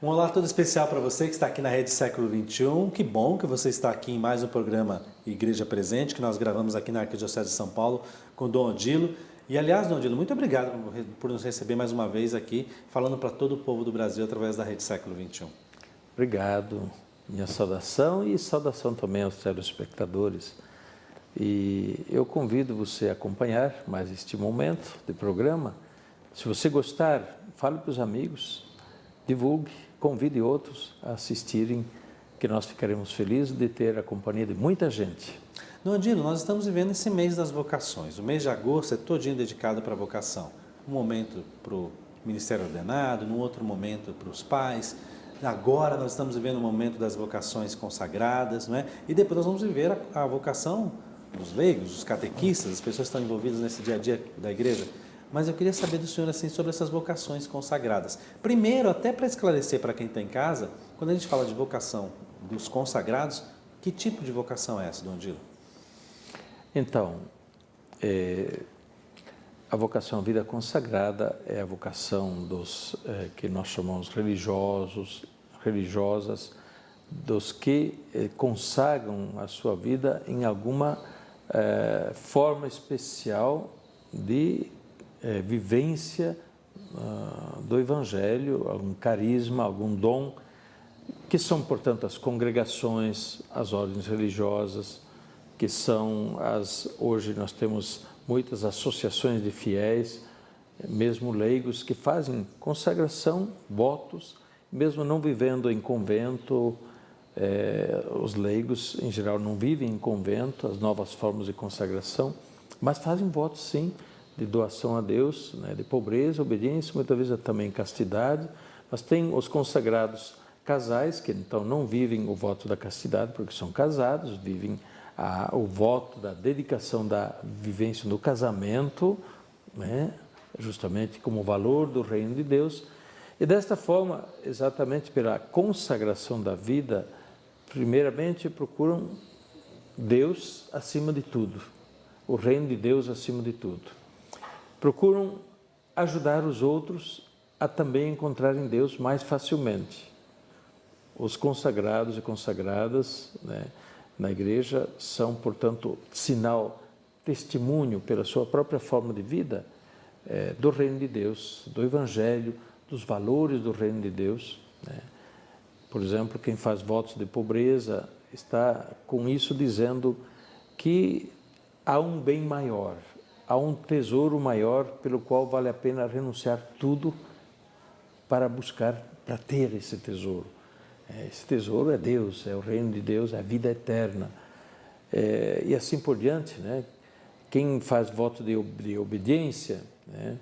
Um olá todo especial para você que está aqui na Rede Século XXI. Que bom que você está aqui em mais um programa Igreja Presente, que nós gravamos aqui na Arquidiocese de São Paulo com Dom Odilo. E aliás, Dom Odilo, muito obrigado por nos receber mais uma vez aqui, falando para todo o povo do Brasil através da Rede Século XXI. Obrigado. Minha saudação e saudação também aos telespectadores. E eu convido você a acompanhar mais este momento de programa. Se você gostar, fale para os amigos, divulgue, convide outros a assistirem, que nós ficaremos felizes de ter a companhia de muita gente. Dom Odilo, nós estamos vivendo esse mês das vocações. O mês de agosto é todinho dedicado para a vocação. Um momento para o ministério ordenado, num outro momento para os pais. Agora nós estamos vivendo o momento das vocações consagradas, não é? E depois nós vamos viver a vocação dos leigos, dos catequistas, as pessoas que estão envolvidas nesse dia a dia da igreja. Mas eu queria saber do senhor assim, sobre essas vocações consagradas. Primeiro, até para esclarecer para quem está em casa, quando a gente fala de vocação dos consagrados, que tipo de vocação é essa, Dom Odilo? Então, a vocação à vida consagrada é a vocação dos que nós chamamos religiosos, religiosas, dos que consagram a sua vida em alguma forma especial de vivência do Evangelho, algum carisma, algum dom, que são, portanto, as congregações, as ordens religiosas, que são hoje nós temos muitas associações de fiéis, mesmo leigos, que fazem consagração, votos, mesmo não vivendo em convento. Os leigos, em geral, não vivem em convento, as novas formas de consagração, mas fazem votos, sim, de doação a Deus, né, de pobreza, obediência, muitas vezes também castidade. Mas tem os consagrados casais, que então não vivem o voto da castidade, porque são casados, vivem o voto da dedicação da vivência no casamento, né, justamente como valor do reino de Deus. E desta forma, exatamente pela consagração da vida, primeiramente procuram Deus acima de tudo, o reino de Deus acima de tudo. Procuram ajudar os outros a também encontrarem Deus mais facilmente. Os consagrados e consagradas, né, na igreja são, portanto, sinal, testemunho pela sua própria forma de vida do reino de Deus, do Evangelho, dos valores do reino de Deus, né? Por exemplo, quem faz votos de pobreza está com isso dizendo que há um bem maior, há um tesouro maior pelo qual vale a pena renunciar tudo para buscar, para ter esse tesouro. Esse tesouro é Deus, é o reino de Deus, é a vida eterna. E assim por diante, né? Quem faz voto de obediência, né,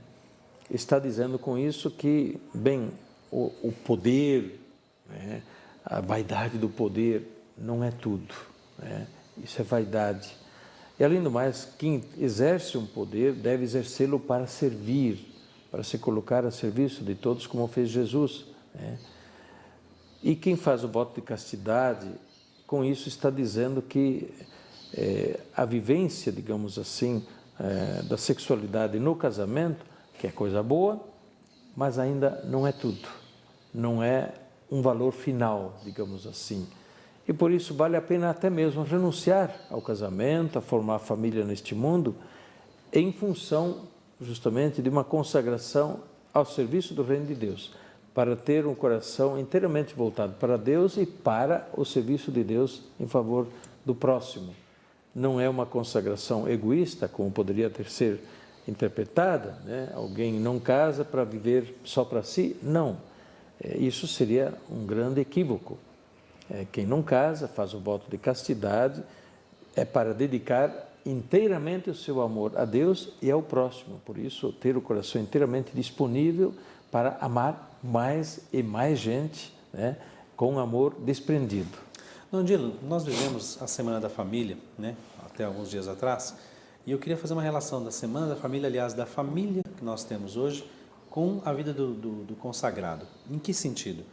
está dizendo com isso que, bem, o poder, né, a vaidade do poder não é tudo, né? Isso é vaidade. E além do mais, quem exerce um poder deve exercê-lo para servir, para se colocar a serviço de todos, como fez Jesus, né? E quem faz o voto de castidade, com isso está dizendo que a vivência, digamos assim, da sexualidade no casamento, que é coisa boa, mas ainda não é tudo, não é um valor final, digamos assim. E por isso vale a pena até mesmo renunciar ao casamento, a formar família neste mundo, em função justamente de uma consagração ao serviço do reino de Deus, para ter um coração inteiramente voltado para Deus e para o serviço de Deus em favor do próximo. Não é uma consagração egoísta, como poderia ter sido interpretada, né? Alguém não casa para viver só para si. Não, isso seria um grande equívoco. Quem não casa, faz o voto de castidade, é para dedicar inteiramente o seu amor a Deus e ao próximo. Por isso, ter o coração inteiramente disponível para amar mais e mais gente, né, com amor desprendido. Dom Odilo, nós vivemos a Semana da Família, né, até alguns dias atrás, e eu queria fazer uma relação da Semana da Família, aliás, da família que nós temos hoje, com a vida do consagrado. Em que sentido?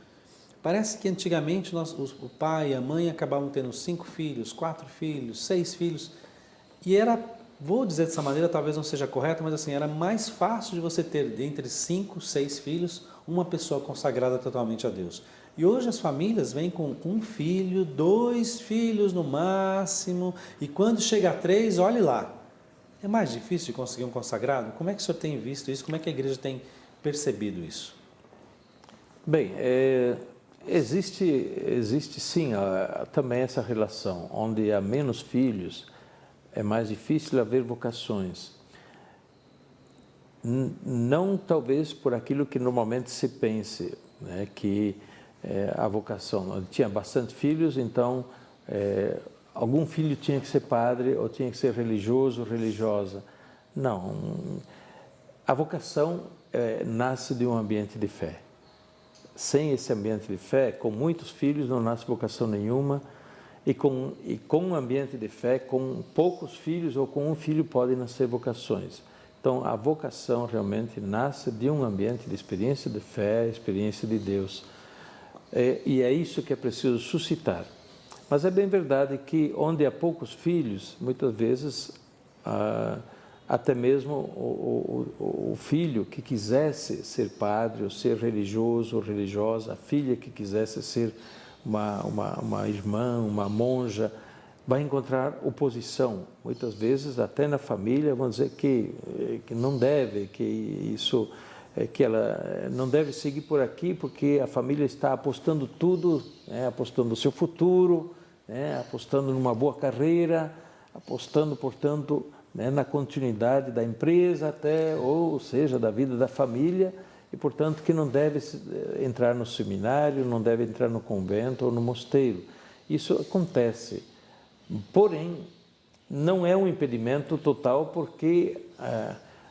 Parece que antigamente o pai e a mãe acabavam tendo 5 filhos, 4 filhos, 6 filhos, e era, vou dizer dessa maneira, talvez não seja correto, mas assim, era mais fácil de você ter entre 5, 6 filhos, uma pessoa consagrada totalmente a Deus. E hoje as famílias vêm com um filho, 2 filhos no máximo, e quando chega a 3, olhe lá. É mais difícil de conseguir um consagrado? Como é que o senhor tem visto isso? Como é que a igreja tem percebido isso? Bem, existe sim também essa relação, onde há menos filhos, é mais difícil haver vocações. Não talvez por aquilo que normalmente se pense, né, que a vocação, tinha bastante filhos, então algum filho tinha que ser padre ou tinha que ser religioso ou religiosa. Não, a vocação nasce de um ambiente de fé. Sem esse ambiente de fé, com muitos filhos não nasce vocação nenhuma, e com um ambiente de fé, com poucos filhos ou com um filho podem nascer vocações. Então, a vocação realmente nasce de um ambiente de experiência de fé, experiência de Deus. E é isso que é preciso suscitar. Mas é bem verdade que onde há poucos filhos, muitas vezes, até mesmo o filho que quisesse ser padre, ou ser religioso ou religiosa, a filha que quisesse ser uma irmã, uma monja, vai encontrar oposição. Muitas vezes, até na família, vão dizer que não deve, que isso, que ela não deve seguir por aqui, porque a família está apostando tudo, né, apostando no seu futuro, né, apostando numa boa carreira, apostando, portanto, né, na continuidade da empresa até, ou seja, da vida da família, e, portanto, que não deve entrar no seminário, não deve entrar no convento ou no mosteiro. Isso acontece. Porém, não é um impedimento total, porque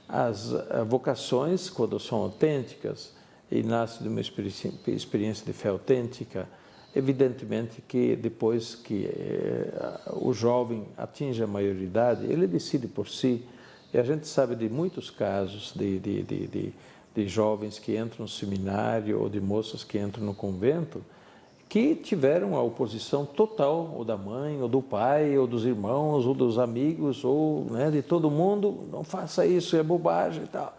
as vocações, quando são autênticas e nascem de uma experiência de fé autêntica, evidentemente que depois que o jovem atinge a maioridade, ele decide por si. E a gente sabe de muitos casos de jovens que entram no seminário ou de moças que entram no convento, que tiveram a oposição total, ou da mãe, ou do pai, ou dos irmãos, ou dos amigos, ou, né, de todo mundo. Não faça isso, é bobagem e tal.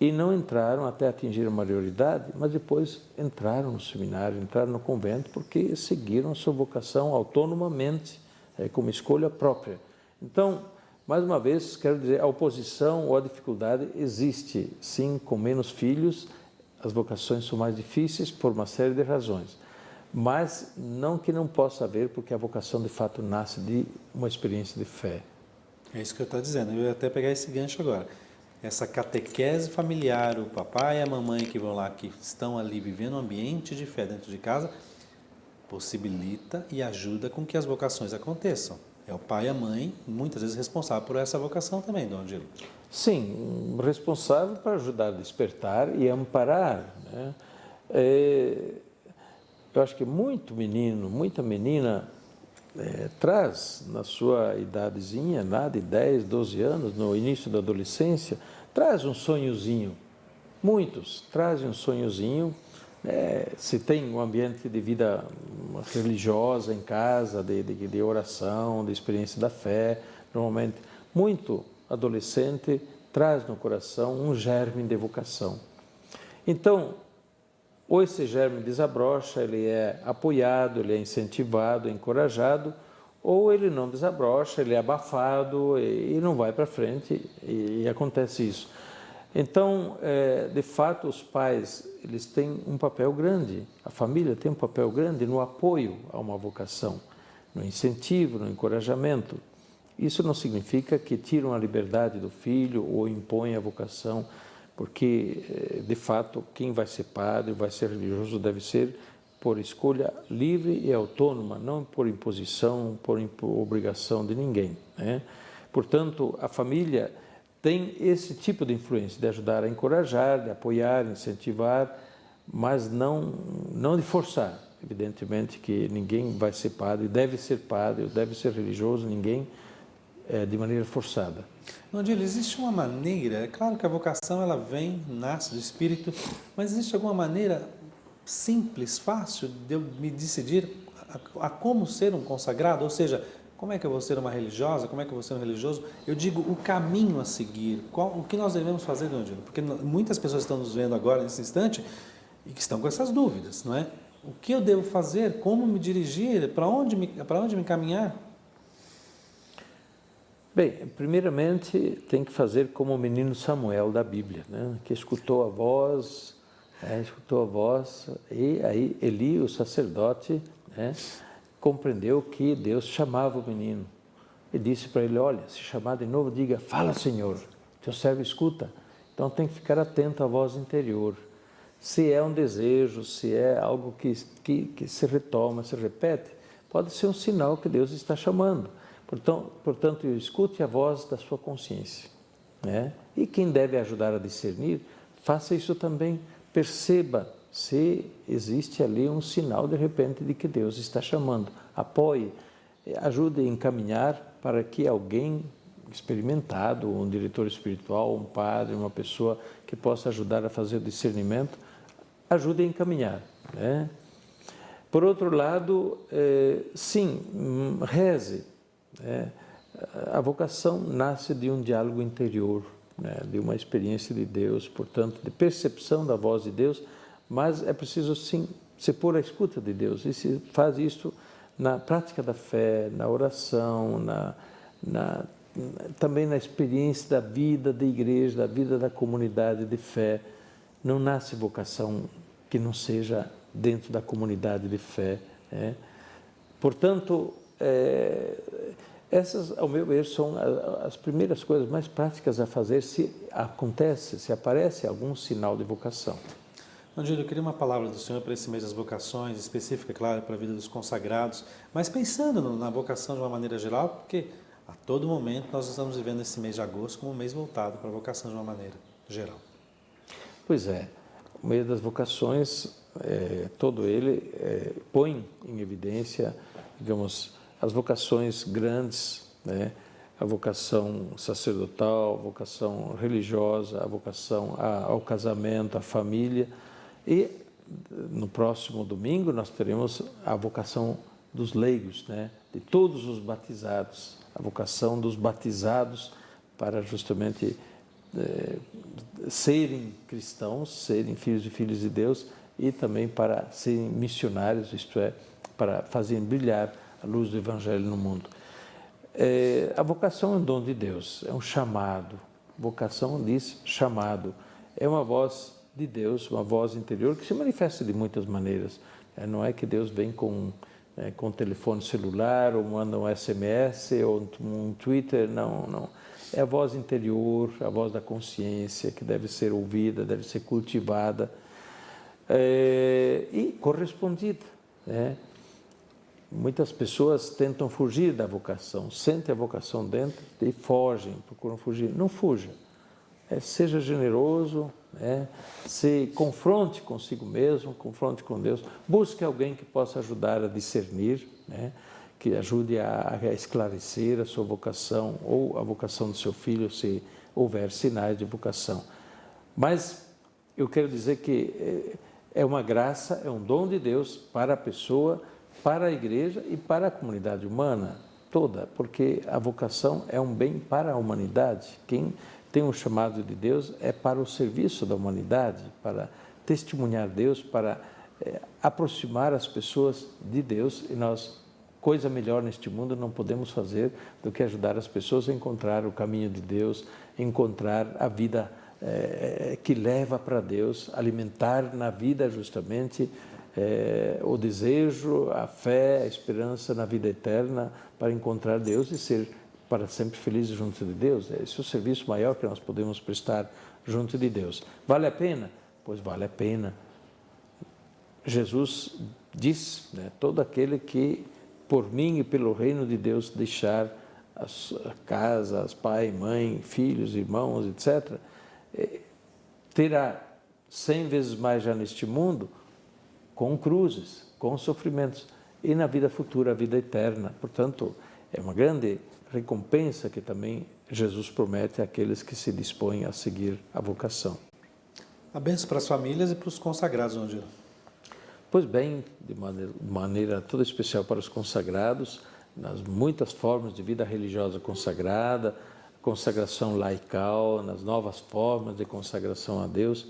E não entraram até atingir a maioridade, mas depois entraram no seminário, entraram no convento, porque seguiram a sua vocação autonomamente, como escolha própria. Então, mais uma vez, quero dizer, a oposição ou a dificuldade existe, sim, com menos filhos. As vocações são mais difíceis por uma série de razões, mas não que não possa haver, porque a vocação de fato nasce de uma experiência de fé. É isso que eu estou dizendo. Eu ia até pegar esse gancho agora. Essa catequese familiar, o papai e a mamãe que vão lá, que estão ali vivendo um ambiente de fé dentro de casa, possibilita e ajuda com que as vocações aconteçam. É o pai e a mãe, muitas vezes, responsável por essa vocação também, Dom Angelo. Sim, responsável para ajudar a despertar e amparar, né? Eu acho que muito menino, muita menina traz na sua idadezinha, lá de 10, 12 anos, no início da adolescência, traz um sonhozinho. Muitos trazem um sonhozinho. Se tem um ambiente de vida religiosa em casa, de oração, de experiência da fé, normalmente muito adolescente traz no coração um germe de vocação. Então, ou esse germe desabrocha, ele é apoiado, ele é incentivado, encorajado, ou ele não desabrocha, ele é abafado e não vai para frente, e acontece isso. Então, de fato, os pais, eles têm um papel grande, a família tem um papel grande no apoio a uma vocação, no incentivo, no encorajamento. Isso não significa que tiram a liberdade do filho ou impõem a vocação, porque, de fato, quem vai ser padre, vai ser religioso, deve ser por escolha livre e autônoma, não por imposição, por obrigação de ninguém, né? Portanto, a família tem esse tipo de influência, de ajudar a encorajar, de apoiar, incentivar, mas não de forçar. Evidentemente que ninguém vai ser padre, deve ser religioso, ninguém de maneira forçada. Dom Angelo, existe uma maneira, é claro que a vocação ela vem, nasce do Espírito, mas existe alguma maneira simples, fácil de eu me decidir a como ser um consagrado? Ou seja, como é que eu vou ser uma religiosa, como é que eu vou ser um religioso? Eu digo o caminho a seguir, o que nós devemos fazer, Dona Odila? Porque muitas pessoas estão nos vendo agora, nesse instante, e que estão com essas dúvidas, não é? O que eu devo fazer? Como me dirigir? Para onde me encaminhar? Bem, primeiramente tem que fazer como o menino Samuel da Bíblia, né? Que escutou a voz, e aí Eli, o sacerdote, né, compreendeu que Deus chamava o menino e disse para ele: olha, se chamar de novo, diga, fala, Senhor, teu servo escuta. Então tem que ficar atento à voz interior. Se é um desejo, se é algo que se retoma, se repete, pode ser um sinal que Deus está chamando. Portanto, escute a voz da sua consciência, né? E quem deve ajudar a discernir, faça isso também. Perceba se existe ali um sinal, de repente, de que Deus está chamando. Apoie, ajude a encaminhar para que alguém experimentado, um diretor espiritual, um padre, uma pessoa que possa ajudar a fazer o discernimento, ajude a encaminhar, né? Por outro lado, sim, reze. A vocação nasce de um diálogo interior, né, de uma experiência de Deus, portanto, de percepção da voz de Deus, mas é preciso, sim, se pôr à escuta de Deus, e se faz isso na prática da fé, na oração, também na experiência da vida da igreja, da vida da comunidade de fé. Não nasce vocação que não seja dentro da comunidade de fé, né? Portanto, essas, ao meu ver, são as primeiras coisas mais práticas a fazer se aparece algum sinal de vocação. Angílio, eu queria uma palavra do Senhor para esse mês das vocações, específica, claro, para a vida dos consagrados, mas pensando na vocação de uma maneira geral, porque a todo momento nós estamos vivendo esse mês de agosto como um mês voltado para a vocação de uma maneira geral. Pois é, o mês das vocações, todo ele põe em evidência, digamos, as vocações grandes, né? A vocação sacerdotal, a vocação religiosa, a vocação ao casamento, à família. E no próximo domingo nós teremos a vocação dos leigos, né? De todos os batizados, a vocação dos batizados para justamente serem cristãos, serem filhos e filhas de Deus e também para serem missionários, isto é, para fazerem brilhar a luz do Evangelho no mundo. A vocação é um dom de Deus, é um chamado. Vocação diz chamado. É uma voz de Deus, uma voz interior que se manifesta de muitas maneiras. Não é que Deus vem com um telefone celular, ou manda um SMS, ou um Twitter, não. É a voz interior, a voz da consciência, que deve ser ouvida, deve ser cultivada e correspondida, né? Muitas pessoas tentam fugir da vocação, sentem a vocação dentro e fogem, procuram fugir. Não fuja. Seja generoso, se confronte consigo mesmo, confronte com Deus. Busque alguém que possa ajudar a discernir, né? Que ajude a esclarecer a sua vocação ou a vocação do seu filho, se houver sinais de vocação. Mas eu quero dizer que é uma graça, é um dom de Deus para a pessoa, para a igreja e para a comunidade humana toda, porque a vocação é um bem para a humanidade. Quem tem um chamado de Deus é para o serviço da humanidade, para testemunhar Deus, para aproximar as pessoas de Deus, e nós, coisa melhor neste mundo, não podemos fazer do que ajudar as pessoas a encontrar o caminho de Deus, encontrar a vida que leva para Deus, alimentar na vida justamente o desejo, a fé, a esperança na vida eterna para encontrar Deus e ser para sempre felizes junto de Deus. Esse é o serviço maior que nós podemos prestar junto de Deus. Vale a pena? Pois vale a pena. Jesus diz, né, todo aquele que por mim e pelo reino de Deus deixar as casas, pai, mãe, filhos, irmãos, etc., terá 100 vezes mais já neste mundo, com cruzes, com sofrimentos, e na vida futura, a vida eterna. Portanto, é uma grande recompensa que também Jesus promete àqueles que se dispõem a seguir a vocação. A bênção para as famílias e para os consagrados, Angílio. Pois bem, de maneira toda especial para os consagrados, nas muitas formas de vida religiosa consagrada, consagração laical, nas novas formas de consagração a Deus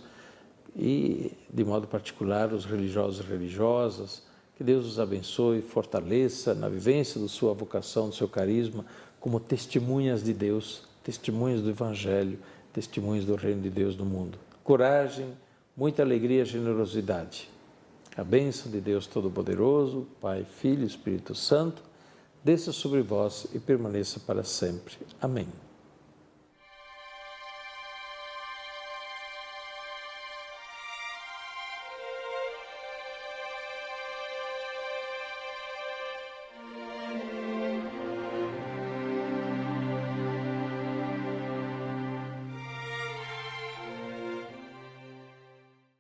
e, de modo particular, os religiosos e religiosas. Que Deus os abençoe e fortaleça na vivência da sua vocação, do seu carisma, como testemunhas de Deus, testemunhas do Evangelho, testemunhas do Reino de Deus no mundo. Coragem, muita alegria e generosidade. A bênção de Deus Todo-Poderoso, Pai, Filho e Espírito Santo, desça sobre vós e permaneça para sempre. Amém.